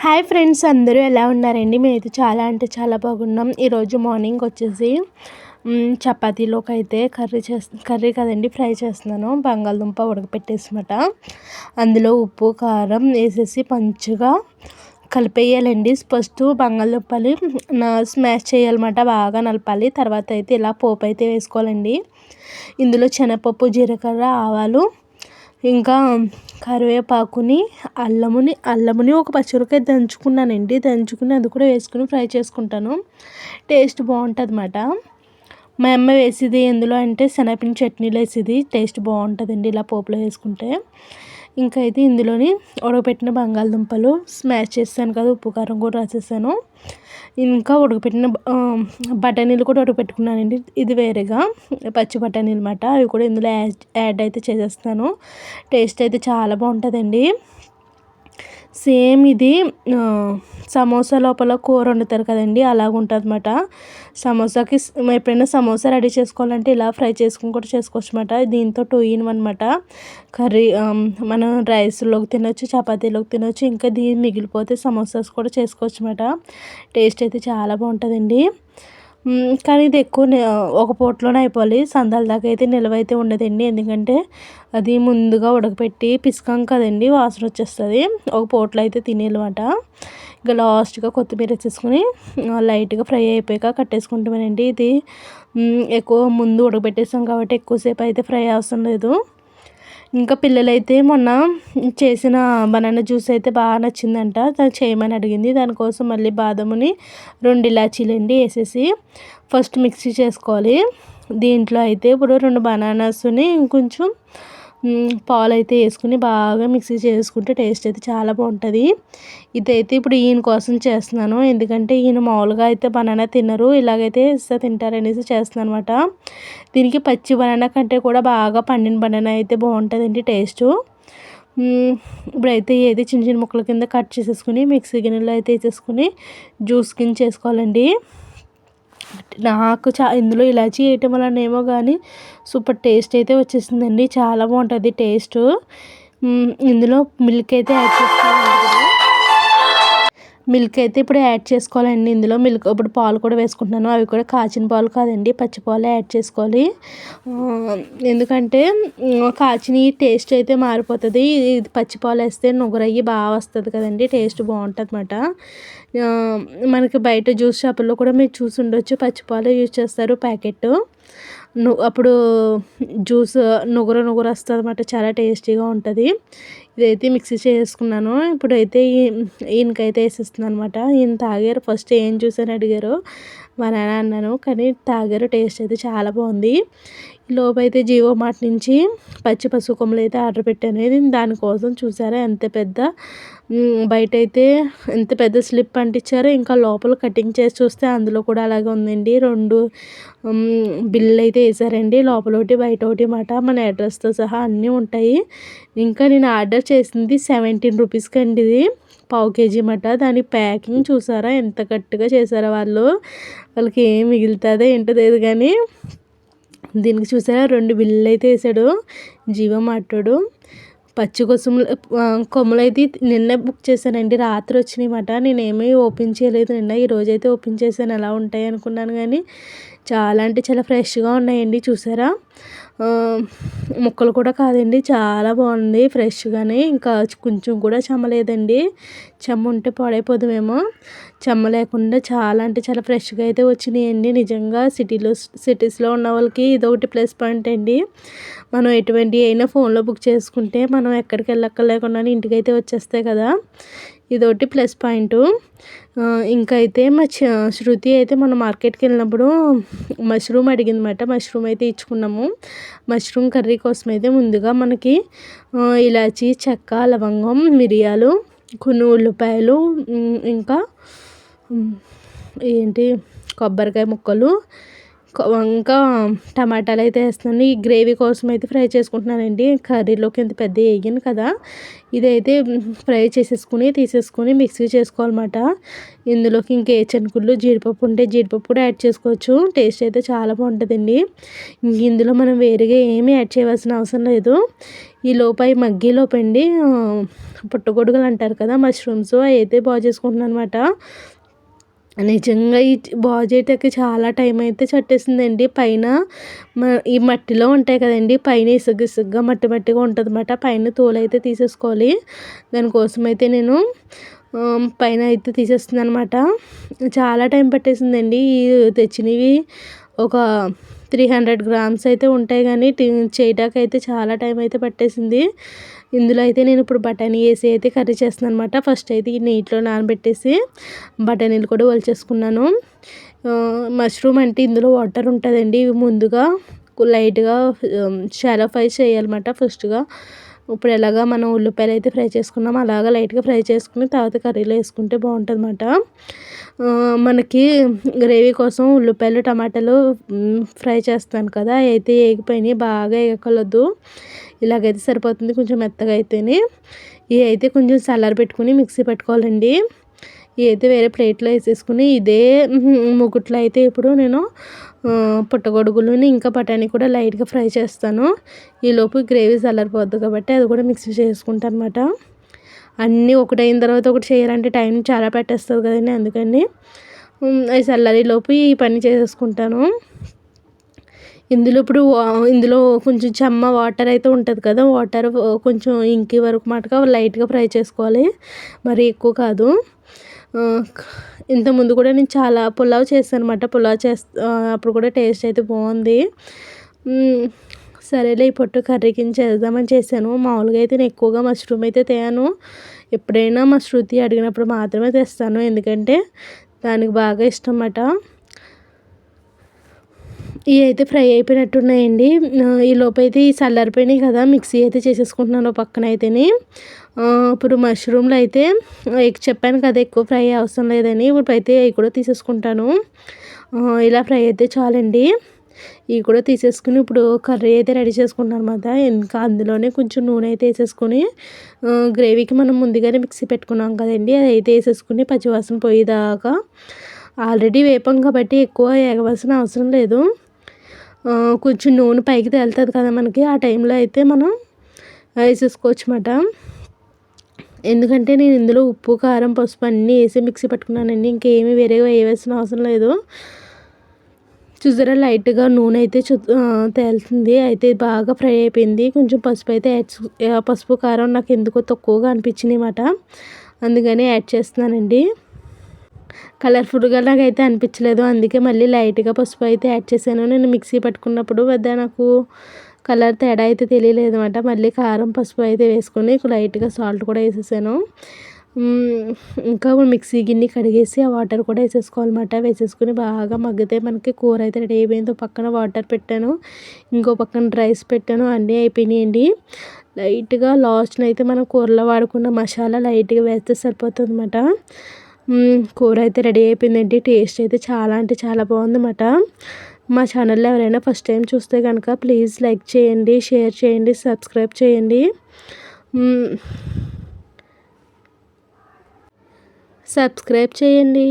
Hi friends, అందరూ ఎలా ఉన్నారండి? మేమైతే చాలా అంటే చాలా బాగున్నాం. ఈరోజు మార్నింగ్ వచ్చేసి చపాతీలోకి అయితే కర్రీ కదండి, ఫ్రై చేస్తున్నాను. బంగాళదుంప ఉడకపెట్టేసమాట అందులో ఉప్పు కారం వేసేసి మంచిగా కలిపేయాలండి. ఫస్ట్ బంగాళదుంపని స్మాష్ చేయాలన్నమాట, బాగా నలపాలి. తర్వాత అయితే ఇలా పోపు అయితే వేసుకోవాలండి. ఇందులో శనగపప్పు, జీలకర్ర, ఆవాలు, ఇంకా కరివేపాకుని, అల్లముని ఒక పచ్చిమిరపకాయ దంచుకున్నానండి. దంచుకుని అది కూడా వేసుకుని ఫ్రై చేసుకుంటాను. టేస్ట్ బాగుంటుంది అన్నమాట. మా అమ్మ వేసేది ఎందులో అంటే శనగపిండి చట్నీలో వేసేది. టేస్ట్ బాగుంటుందండి ఇలా పోపులో వేసుకుంటే. ఇంకా అయితే ఇందులోని ఉడకపెట్టిన బంగాళదుంపలు స్మాష్ చేస్తాను కదా, ఉప్పు కారం కూడా రాసేసాను. ఇంకా ఉడకపెట్టిన బఠానీలు కూడా ఉడకపెట్టుకున్నానండి. ఇది వేరేగా పచ్చి బఠానీలు అన్నమాట. అవి కూడా ఇందులో యాడ్ అయితే చేసేస్తాను. టేస్ట్ అయితే చాలా బాగుంటుందండి. సేమ్ ఇది సమోసా లోపల కూర వండుతారు కదండి, అలాగ ఉంటుంది అన్నమాట. సమోసాకి ఎప్పుడైనా సమోసా రెడీ చేసుకోవాలంటే ఇలా ఫ్రై చేసుకుని కూడా చేసుకోవచ్చు అన్నమాట. దీంతో 2 in 1 అన్నమాట. కర్రీ మనం రైస్లోకి తినొచ్చు, చపాతీలోకి తినొచ్చు. ఇంకా మిగిలిపోతే సమోసాస్ కూడా చేసుకోవచ్చు అన్నమాట. టేస్ట్ అయితే చాలా బాగుంటుందండి. కానీ ఇది ఎక్కువ ఒక పూటలోనే అయిపోవాలి. సందాల దాకా అయితే నిల్వ అయితే ఉండదండి. ఎందుకంటే అది ముందుగా ఉడకపెట్టి పిసుకాం కదండి, వాసన వచ్చేస్తుంది. ఒక పూటలో అయితే తినేయాలన్నమాట. ఇంకా లాస్ట్గా కొత్తిమీర వేసేసుకుని లైట్గా ఫ్రై అయిపోయాక కట్టేసుకుంటామేనండి. ఇది ఎక్కువ ముందు ఉడకబెట్టేసాం కాబట్టి ఎక్కువసేపు అయితే ఫ్రై అవసరం లేదు. ఇంకా పిల్లలైతే మొన్న చేసిన బనానా జ్యూస్ అయితే బాగా నచ్చిందంట, తను చేయమని అడిగింది. దానికోసం మళ్ళీ బాదముని 2 ఇలాచీలండి వేసేసి ఫస్ట్ మిక్సీ చేసుకోవాలి. దీంట్లో అయితే ఇప్పుడు 2 బనానాస్ని ఇంకొంచెం పాలు అయితే వేసుకుని బాగా మిక్సీ చేసుకుంటే టేస్ట్ అయితే చాలా బాగుంటుంది. ఇదైతే ఇప్పుడు ఈయన కోసం చేస్తున్నాను. ఎందుకంటే ఈయన మామూలుగా అయితే బనానా తినరు, ఇలాగైతే ఇస్తే తింటారనేసి చేస్తున్నాను అనమాట. దీనికి పచ్చి బనానా కంటే కూడా బాగా పండిన బనానా అయితే బాగుంటుందండి టేస్టు. ఇప్పుడైతే ఏది చిన్న చిన్న ముక్కల కింద కట్ చేసేసుకుని మిక్సీ గిన్నెలో అయితే వేసేసుకుని జ్యూస్ కింద చేసుకోవాలండి. నాకు ఇందులో ఇలాచీ వేయటం వలన ఏమో కానీ సూపర్ టేస్ట్ అయితే వచ్చేసిందండి. చాలా బాగుంటుంది టేస్టు. ఇందులో మిల్క్ అయితే యాడ్ చేసుకోవాలండి. మిల్క్ అయితే ఇప్పుడు యాడ్ చేసుకోవాలండి. ఇందులో మిల్క్ ఇప్పుడు పాలు కూడా వేసుకుంటున్నాను. అవి కూడా కాచిన పాలు కాదండి, పచ్చి పాలు యాడ్ చేసుకోవాలి. ఎందుకంటే కాచిన టేస్ట్ అయితే మారిపోతుంది. ఇది పచ్చి పాలు వేస్తే నుగరయ్యి బాగా వస్తుంది కదండి, టేస్ట్ బాగుంటుంది అన్నమాట. మనకి బయట జ్యూస్ షాపుల్లో కూడా మీరు చూసి ఉండొచ్చు, పచ్చి పాలు యూజ్ చేస్తారు ప్యాకెట్. అప్పుడు జ్యూస్ నుగురు వస్తుంది అన్నమాట, చాలా టేస్టీగా ఉంటుంది. ఇదైతే మిక్సీ చేసుకున్నాను. ఇప్పుడైతే ఈయనకైతే వేసేస్తున్నాను అనమాట. ఈయన తాగారు. ఫస్ట్ ఏం జ్యూస్ అని అడిగారు, మా నాన్న అన్నాను, కానీ తాగారు. టేస్ట్ అయితే చాలా బాగుంది. లోపైతే జియో మార్ట్ నుంచి పచ్చి పసుపు కొమ్మలు అయితే ఆర్డర్ పెట్టాను. దానికోసం చూసారా ఎంత పెద్ద బయట అయితే ఎంత పెద్ద స్లిప్ అంటించారో, ఇంకా లోపల కటింగ్ చేసి చూస్తే అందులో కూడా అలాగే ఉందండి. 2 బిల్లు అయితే వేసారండి, లోపల ఒకటి బయట ఒకటి మాట. మన అడ్రస్తో సహా అన్నీ ఉంటాయి. ఇంకా నేను ఆర్డర్ చేసింది 17 రూపీస్కి అండి. ఇది పావు కేజీ మాట. దాని ప్యాకింగ్ చూసారా ఎంత గట్టిగా చేశారో వాళ్ళకి ఏం మిగులుతుందో ఏంటో తెలియదు, కానీ దీనికి చూసారా 2 బిల్లులు అయితే వేసాడు జీవో మాట్లాడు. పచ్చి కొమ్ములు అయితే నిన్న బుక్ చేశానండి, రాత్రి వచ్చినాయి అన్నమాట. నేనేమీ ఓపెన్ చేయలేదు నిన్న. ఈరోజైతే ఓపెన్ చేశాను, ఎలా ఉంటాయి అనుకున్నాను, కానీ చాలా అంటే చాలా ఫ్రెష్గా ఉన్నాయండి. చూసారా ముక్కలు కూడా కాదండి, చాలా బాగుంది ఫ్రెష్గానే. ఇంకా కొంచెం కూడా చెమ్మలేదండి. చెమ్మ ఉంటే పాడైపోదుమేమో, చెమ్మ లేకుండా చాలా అంటే చాలా ఫ్రెష్గా అయితే వచ్చినాయండి. నిజంగా సిటీస్లో ఉన్న వాళ్ళకి ఇదొకటి ప్లస్ పాయింట్ అండి. మనం ఎటువంటి అయినా ఫోన్లో బుక్ చేసుకుంటే మనం ఎక్కడికి వెళ్ళక్కర్లేకుండా ఇంటికైతే వచ్చేస్తాయి కదా, ఇదొకటి ప్లస్ పాయింట్. ఇంకా అయితే మా శృతి అయితే మన మార్కెట్కి వెళ్ళినప్పుడు మష్రూమ్ అడిగింది అన్నమాట. మష్రూమ్ అయితే ఇచ్చుకున్నాము. మష్రూమ్ కర్రీ కోసం అయితే ముందుగా మనకి ఇలాచీ, చెక్క, లవంగం, మిరియాలు, కొన్ని ఉల్లిపాయలు, ఇంకా కొబ్బరికాయ ముక్కలు, ఇంకా టమాటాలు అయితే వేస్తున్నాను. ఈ గ్రేవీ కోసం అయితే ఫ్రై చేసుకుంటున్నానండి. కర్రీలోకి ఇంత పెద్ద వేయను కదా, ఇదైతే ఫ్రై చేసేసుకుని తీసేసుకొని మిక్సీ చేసుకోవాలన్నమాట. ఇందులోకి ఇంకే చెనుకులు జీడిపప్పు ఉంటే జీడిపప్పు కూడా యాడ్ చేసుకోవచ్చు. టేస్ట్ అయితే చాలా బాగుంటుందండి. ఇందులో మనం వేరేగా ఏమీ యాడ్ చేయవలసిన అవసరం లేదు. ఈ లోపై మగ్గి లోపండి పుట్టగొడుగులు అంటారు కదా, మష్రూమ్స్ అవి అయితే బాగా చేసుకుంటున్నాను అనమాట. నిజంగా ఈ బాగు చేయటానికి చాలా టైం అయితే పట్టేసిందండి. పైన ఈ మట్టిలో ఉంటాయి కదండి, పైన ఇసుగ్గా ఇసుగ్గా మట్టి మట్టిగా ఉంటుందన్నమాట. పైన తోలైతే తీసేసుకోవాలి. దానికోసం అయితే నేను పైన అయితే తీసేస్తున్నాను అనమాట. చాలా టైం పట్టేసిందండి. తెచ్చినవి ఒక 300 గ్రామ్స్ అయితే ఉంటాయి, కానీ చేయటానికి అయితే చాలా టైం అయితే పట్టేసింది. ఇందులో అయితే నేను ఇప్పుడు బఠానీ వేసి అయితే కర్రీ చేస్తున్నాను అనమాట. ఫస్ట్ అయితే ఈ నీటిలో నానబెట్టేసి బఠానీలు కూడా ఒలిచేసుకున్నాను. మష్రూమ్ అంటే ఇందులో వాటర్ ఉంటుందండి. ఇవి ముందుగా లైట్గా షాలో ఫ్రై చేయాలన్నమాట ఫస్ట్గా. ఇప్పుడు ఎలాగా మనం ఉల్లిపాయలు అయితే ఫ్రై చేసుకున్నాం అలాగా లైట్గా ఫ్రై చేసుకుని తర్వాత కర్రీలో వేసుకుంటే బాగుంటుందన్నమాట. మనకి గ్రేవీ కోసం ఉల్లిపాయలు టమాటాలు ఫ్రై చేస్తాను కదా, అయితే వేగిపోయినాయి, బాగా వేగకలదు. ఇలాగైతే సరిపోతుంది, కొంచెం మెత్తగా అయితేనే. ఇవి అయితే కొంచెం చల్లారి పెట్టుకుని మిక్సీ పెట్టుకోవాలండి. ఇవి అయితే వేరే ప్లేట్లో వేసేసుకుని ఇదే మూకుట్లో అయితే ఇప్పుడు నేను పుట్టగొడుగులని ఇంకా బఠానీ కూడా లైట్గా ఫ్రై చేస్తాను. ఈలోపు గ్రేవీ చల్లారిపోద్ది కాబట్టి అది కూడా మిక్సీ చేసుకుంటాను అనమాట. అన్నీ ఒకటైన తర్వాత ఒకటి చేయాలంటే టైం చాలా పెట్టేస్తుంది కదండి, అందుకని అవి చల్లారేలోపు ఈ పని చేసేసుకుంటాను. ఇందులో కొంచెం చెమ్మ వాటర్ అయితే ఉంటుంది కదా, వాటర్ కొంచెం ఇంకి వరకు మటుగా లైట్గా ఫ్రై చేసుకోవాలి, మరి ఎక్కువ కాదు. ఇంతకుముందు కూడా నేను చాలా పులావ్ చేస్తాను అనమాట. అప్పుడు కూడా టేస్ట్ అయితే బాగుంది. సరేలే ఈ పొట్టు కర్రీ కింద చేద్దామని చేశాను. మామూలుగా అయితే నేను ఎక్కువగా మష్రూమ్ అయితే తేను. ఎప్పుడైనా మా శృతి అడిగినప్పుడు మాత్రమే తెస్తాను, ఎందుకంటే దానికి బాగా ఇష్టం అన్నమాట. ఇవి అయితే ఫ్రై అయిపోయినట్టున్నాయండి. ఈ లోపైతే ఈ చల్లారిపోయినాయి కదా, మిక్సీ అయితే చేసేసుకుంటున్నాను పక్కన అయితేని. ఇప్పుడు మష్రూమ్లు అయితే చెప్పాను కదా ఎక్కువ ఫ్రై అవసరం లేదని, ఇప్పుడైతే అవి కూడా తీసేసుకుంటాను. ఇలా ఫ్రై అయితే చాలండి. ఇవి కూడా తీసేసుకుని ఇప్పుడు కర్రీ అయితే రెడీ చేసుకుంటాను అనమాట. ఇంకా అందులోనే కొంచెం నూనె అయితే వేసేసుకొని గ్రేవీకి మనం ముందుగానే మిక్సీ పెట్టుకున్నాం కదండి, అది అయితే వేసేసుకుని పచ్చివాసన పోయేదాకా. ఆల్రెడీ వేపాం కాబట్టి ఎక్కువ వేగవలసిన అవసరం లేదు. కొంచెం నూనె పైకి తేలుతుంది కదా మనకి, ఆ టైంలో అయితే మనం వేసేసుకోవచ్చు అన్నమాట. ఎందుకంటే నేను ఇందులో ఉప్పు కారం పసుపు అన్నీ వేసి మిక్సీ పట్టుకున్నానండి, ఇంకేమీ వేరేగా వేయవలసిన అవసరం లేదు. చూసారా లైట్గా నూనె అయితే తేలుతుంది, అయితే బాగా ఫ్రై అయిపోయింది. కొంచెం పసుపు అయితే పసుపు కారం నాకు ఎందుకో తక్కువగా అనిపించింది అన్నమాట, అందుకని యాడ్ చేస్తున్నానండి. కలర్ఫుల్గా నాకైతే అనిపించలేదు, అందుకే మళ్ళీ లైట్గా పసుపు అయితే యాడ్ చేశాను. నేను మిక్సీ పట్టుకున్నప్పుడు నాకు కలర్ తేడా అయితే తెలియలేదు అనమాట. మళ్ళీ కారం పసుపు అయితే వేసుకొని లైట్గా సాల్ట్ కూడా వేసేసాను. ఇంకా మిక్సీ గిన్నె కడిగేసి ఆ వాటర్ కూడా వేసేసుకోవాలన్నమాట. వేసేసుకుని బాగా మగ్గితే మనకి కూర అయితే రెడీ అయిపోయింది. పక్కన వాటర్ పెట్టాను, ఇంకో పక్కన రైస్ పెట్టాను, అన్నీ అయిపోయినాయండి. లైట్గా లాస్ట్న అయితే మనం కూరలో వాడుకున్న మసాలా లైట్గా వేస్తే సరిపోతుంది అన్నమాట. కూర అయితే రెడీ అయిపోయిందండి. టేస్ట్ అయితే చాలా అంటే చాలా బాగుందన్నమాట. మా ఛానల్లో ఎవరైనా ఫస్ట్ టైం చూస్తే కనుక ప్లీజ్ లైక్ చేయండి, షేర్ చేయండి, సబ్స్క్రైబ్ చేయండి. సబ్స్క్రైబ్ చేయండి.